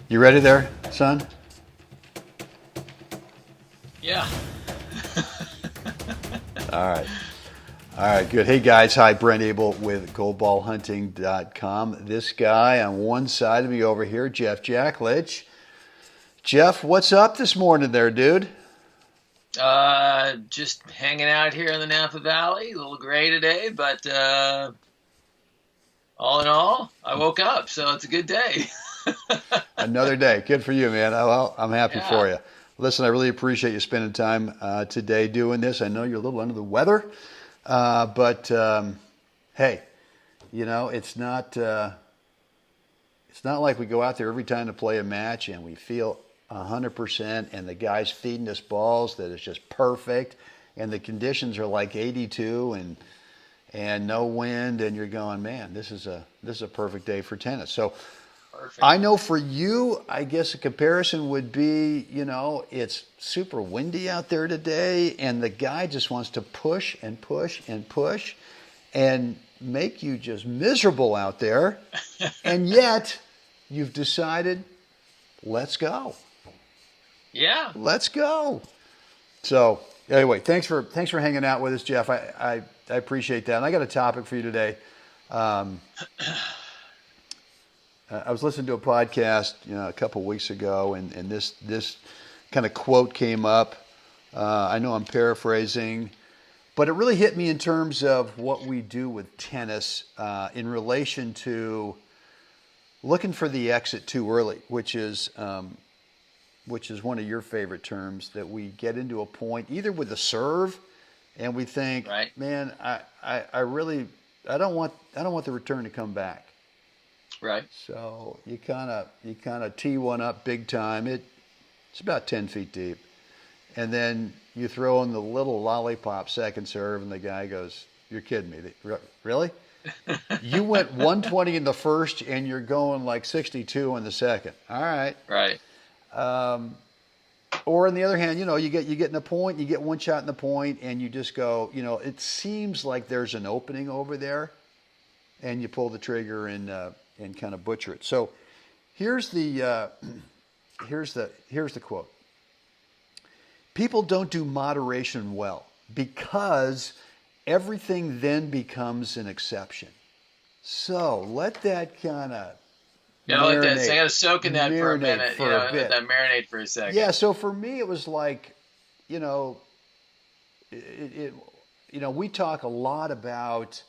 You ready there, son? Yeah. All right. All right, good. Hey, guys. Hi, Brent Abel with goldballhunting.com. This guy on one side of me over here, Jeff Jacklich. Jeff, what's up this morning there, dude? Just hanging out here in the Napa Valley. A little gray today, but all in all, I woke up, so it's a good day. Another day. Good for you, man. Well, I'm happy Yeah. for you. Listen, I really appreciate you spending time today doing this. I know you're a little under the weather, but hey, it's not like we go out there every time to play a match and we feel 100% and the guy's feeding us balls that is just perfect and the conditions are like 82 and no wind and you're going, man, this is a perfect day for tennis. So Perfect. I know for you, I guess a comparison would be, it's super windy out there today and the guy just wants to push and push and push and make you just miserable out there. And yet you've decided, let's go. Yeah. Let's go. So anyway, thanks for hanging out with us, Jeff. I appreciate that. And I got a topic for you today. I was listening to a podcast, a couple weeks ago, and this kind of quote came up. I know I'm paraphrasing, but it really hit me in terms of what we do with tennis in relation to looking for the exit too early, which is one of your favorite terms, that we get into a point either with the serve and we think, Right. man, I don't want the return to come back. Right. So you kind of tee one up big time. It's about 10 feet deep, and then you throw in the little lollipop second serve, and the guy goes, "You're kidding me? Really? You went 120 in the first, and you're going like 62 in the second. All right." Right. Or on the other hand, you get in a point, you get one shot in the point, and you just go, it seems like there's an opening over there, and you pull the trigger and kind of butcher it. So here's the quote. People don't do moderation well because everything then becomes an exception. So let that kind of Yeah, let that. So I got to soak in that for a minute. a bit. Let that marinate for a second. Yeah. So for me, it was like, we talk a lot about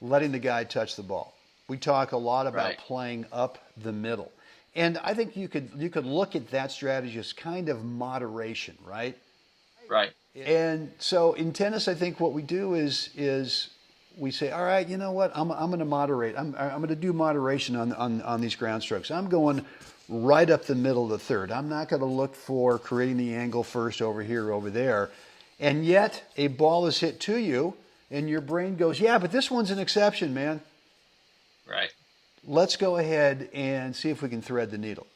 letting the guy touch the ball. We talk a lot about Right. playing up the middle. And I think you could look at that strategy as kind of moderation, right? Right. And so in tennis, I think what we do is we say, all right, you know what? I'm going to moderate. I'm going to do moderation on these ground strokes. I'm going right up the middle of the third. I'm not going to look for creating the angle first over here, over there. And yet a ball is hit to you and your brain goes, yeah, but this one's an exception, man. Right. Let's go ahead and see if we can thread the needle.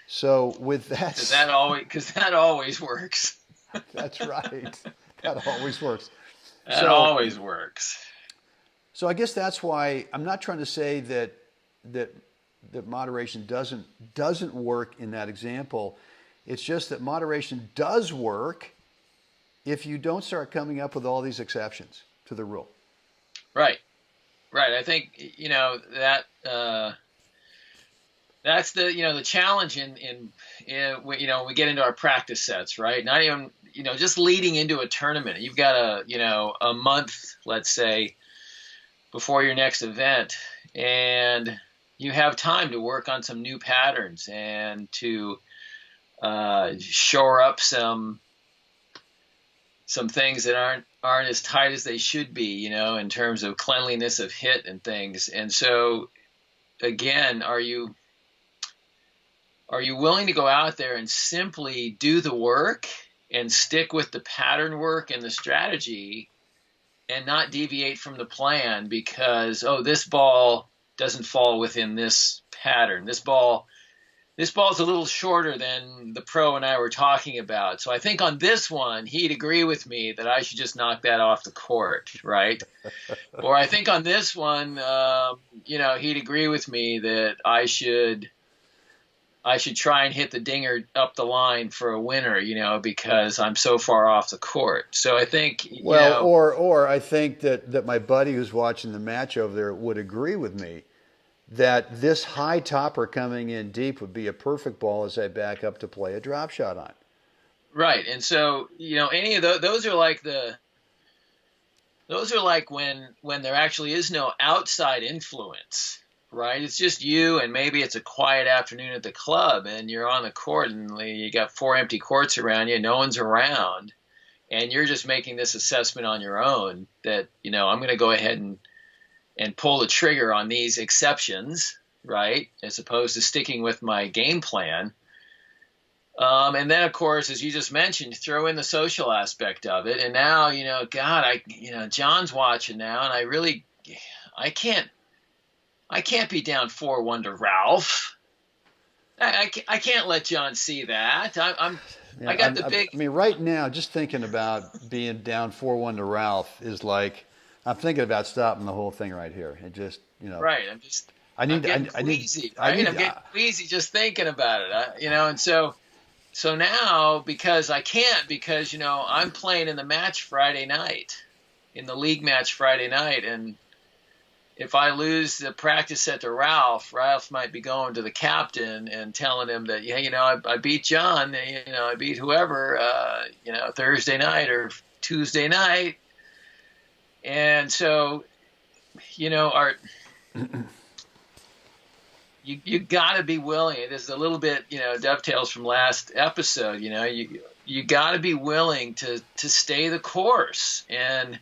So with that, Because that always works. that's right. That always works. That always works. So I guess that's why I'm not trying to say that moderation doesn't work in that example. It's just that moderation does work if you don't start coming up with all these exceptions to the rule. Right. Right. I think that that's the challenge in when we get into our practice sets, right? Not even just leading into a tournament. You've got a month, let's say, before your next event, and you have time to work on some new patterns and to shore up some things that aren't as tight as they should be, in terms of cleanliness of hit and things. And so, again, are you willing to go out there and simply do the work and stick with the pattern work and the strategy and not deviate from the plan because, this ball doesn't fall within this pattern. This ball's a little shorter than the pro and I were talking about. So I think on this one, he'd agree with me that I should just knock that off the court, right? Or I think on this one, he'd agree with me that I should I should try and hit the dinger up the line for a winner, because I'm so far off the court. So I think, Well, or I think that my buddy who's watching the match over there would agree with me that this high topper coming in deep would be a perfect ball as I back up to play a drop shot on. right. And so, any of those are like when there actually is no outside influence, right? It's just you, and maybe it's a quiet afternoon at the club, and you're on the court, and you got 4 empty courts around you, no one's around, and you're just making this assessment on your own that, I'm going to go ahead and pull the trigger on these exceptions, right, as opposed to sticking with my game plan. And then, of course, as you just mentioned, throw in the social aspect of it. And now, God, John's watching now, and I can't be down 4-1 to Ralph. I can't let John see that. I got the big. I mean, right now, just thinking about being down 4-1 to Ralph is like I'm thinking about stopping the whole thing right here. It just, Right. I'm getting queasy. I'm getting queasy just thinking about it. And so now, because I can't, because, I'm playing in the match Friday night, in the league match Friday night. And if I lose the practice set to Ralph might be going to the captain and telling him that, yeah, I beat John, I beat whoever, Thursday night or Tuesday night. And so, You got to be willing. It is a little bit, dovetails from last episode. You got to be willing to stay the course, and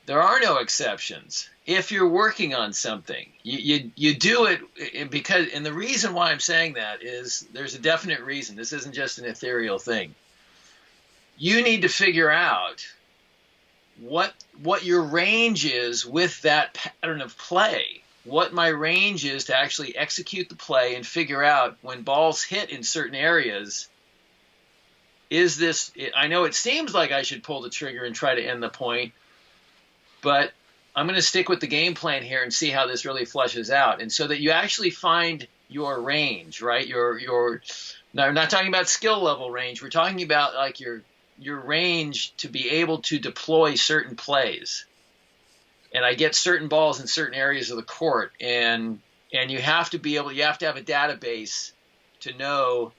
there are no exceptions. If you're working on something, you do it because, and the reason why I'm saying that is there's a definite reason. This isn't just an ethereal thing. You need to figure out what your range is with that pattern of play. What my range is to actually execute the play and figure out when balls hit in certain areas, I know it seems like I should pull the trigger and try to end the point, but I'm going to stick with the game plan here and see how this really flushes out. And so that you actually find your range, right? Now, we're not talking about skill level range. We're talking about like your range to be able to deploy certain plays. And I get certain balls in certain areas of the court, and you have to have a database to know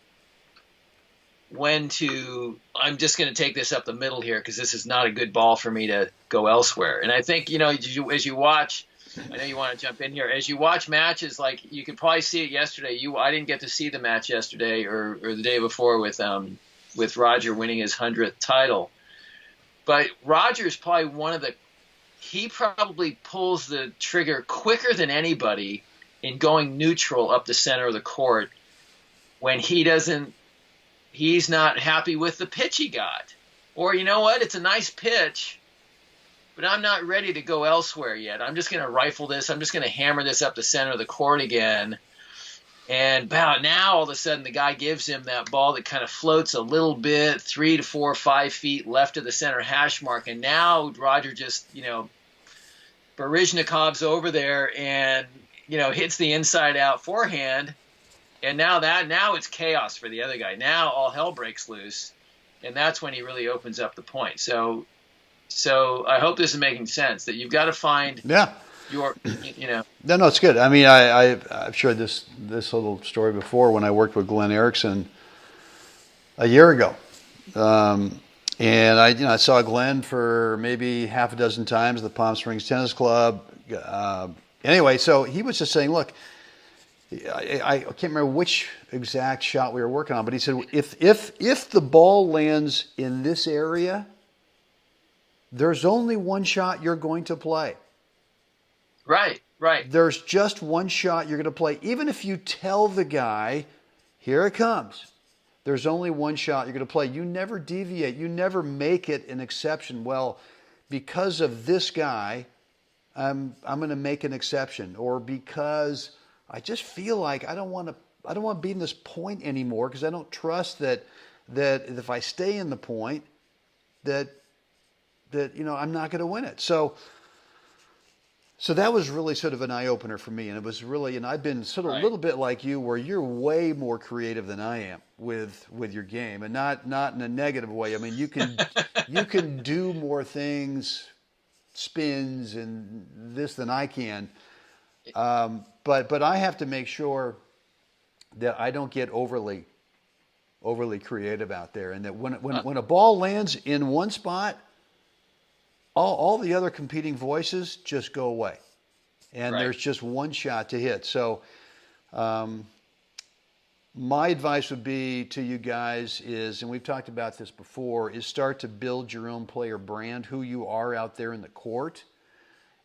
when to. I'm just going to take this up the middle here because this is not a good ball for me to go elsewhere. And I think as you watch, I know you want to jump in here. As you watch matches, like you could probably see it yesterday. I didn't get to see the match yesterday or the day before with Roger winning his 100th title, but Roger's probably he probably pulls the trigger quicker than anybody in going neutral up the center of the court when he's not happy with the pitch he got. Or you know what? It's a nice pitch, but I'm not ready to go elsewhere yet. I'm just going to rifle this. I'm just going to hammer this up the center of the court again. And now all of a sudden the guy gives him that ball that kind of floats a little bit, 3 to 4 or 5 feet left of the center hash mark. And now Roger just, Baryshnikov's over there and, hits the inside out forehand. And now it's chaos for the other guy. Now all hell breaks loose. And that's when he really opens up the point. So I hope this is making sense that you've got to find No, it's good. I mean, I've shared this little story before when I worked with Glenn Erickson a year ago, and I saw Glenn for maybe half a dozen times at the Palm Springs Tennis Club. Anyway, so he was just saying, look, I can't remember which exact shot we were working on, but he said if the ball lands in this area, there's only one shot you're going to play. Right. There's just one shot you're going to play. Even if you tell the guy, here it comes, there's only one shot you're going to play. You never deviate. You never make it an exception. Well, because of this guy, I'm going to make an exception. Or because I just feel like I don't want to be in this point anymore because I don't trust that if I stay in the point that I'm not going to win it. So So that was really sort of an eye opener for me, and it was really, and I've been sort of a Right. little bit like you, where you're way more creative than I am with your game, and not in a negative way. I mean, you can do more things, spins and this than I can, but I have to make sure that I don't get overly creative out there, and that when a ball lands in one spot, all the other competing voices just go away, and Right. there's just one shot to hit. So my advice would be to you guys is, and we've talked about this before, is start to build your own player brand, who you are out there in the court.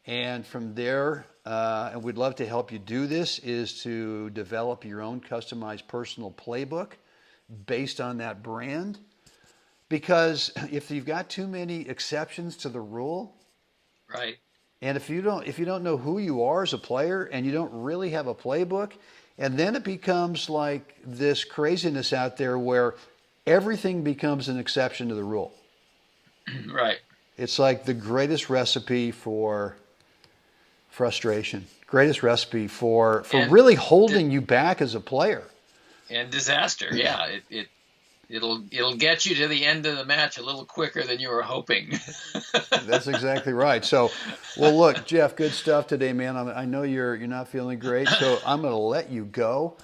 And from there, and we'd love to help you do this, is to develop your own customized personal playbook based on that brand. Because if you've got too many exceptions to the rule, Right. and if you don't know who you are as a player, and you don't really have a playbook, and then it becomes like this craziness out there where everything becomes an exception to the rule. Right. It's like the greatest recipe for frustration, greatest recipe for And really holding you back as a player. and disaster. Yeah, it'll get you to the end of the match a little quicker than you were hoping. That's exactly right. So, well, look, Jeff, good stuff today, man. I know you're not feeling great, so I'm going to let you go.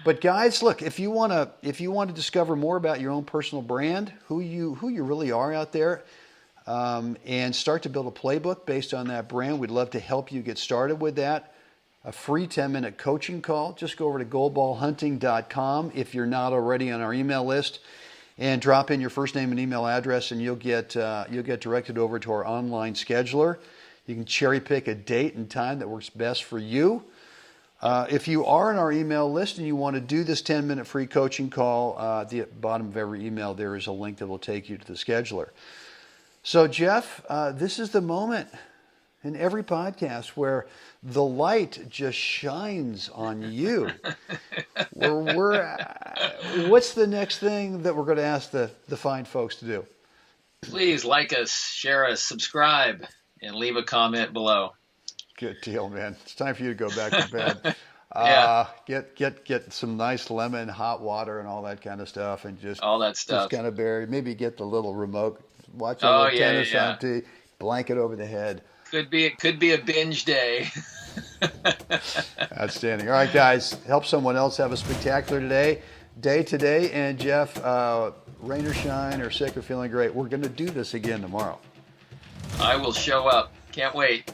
But guys, look, if you want to discover more about your own personal brand, who you really are out there, and start to build a playbook based on that brand, we'd love to help you get started with that. A free 10-minute coaching call. Just go over to goalballhunting.com if you're not already on our email list, and drop in your first name and email address, and you'll get directed over to our online scheduler. You can cherry pick a date and time that works best for you. If you are on our email list and you want to do this 10-minute free coaching call, at the bottom of every email there is a link that will take you to the scheduler. So, Jeff, this is the moment in every podcast where the light just shines on you. What's the next thing that we're going to ask the fine folks to do? Please like us, share us, subscribe, and leave a comment below. Good deal, man. It's time for you to go back to bed. Yeah. Get some nice lemon, hot water, and all that kind of stuff, and just All that stuff. Just kind of bury. Maybe get the little remote, watch a Oh, little yeah, tennis yeah. on TV, blanket over the head. Could be a binge day. Outstanding. All right, guys, help someone else have a spectacular day today. And Jeff, rain or shine or sick or feeling great, we're going to do this again tomorrow. I will show up. Can't wait.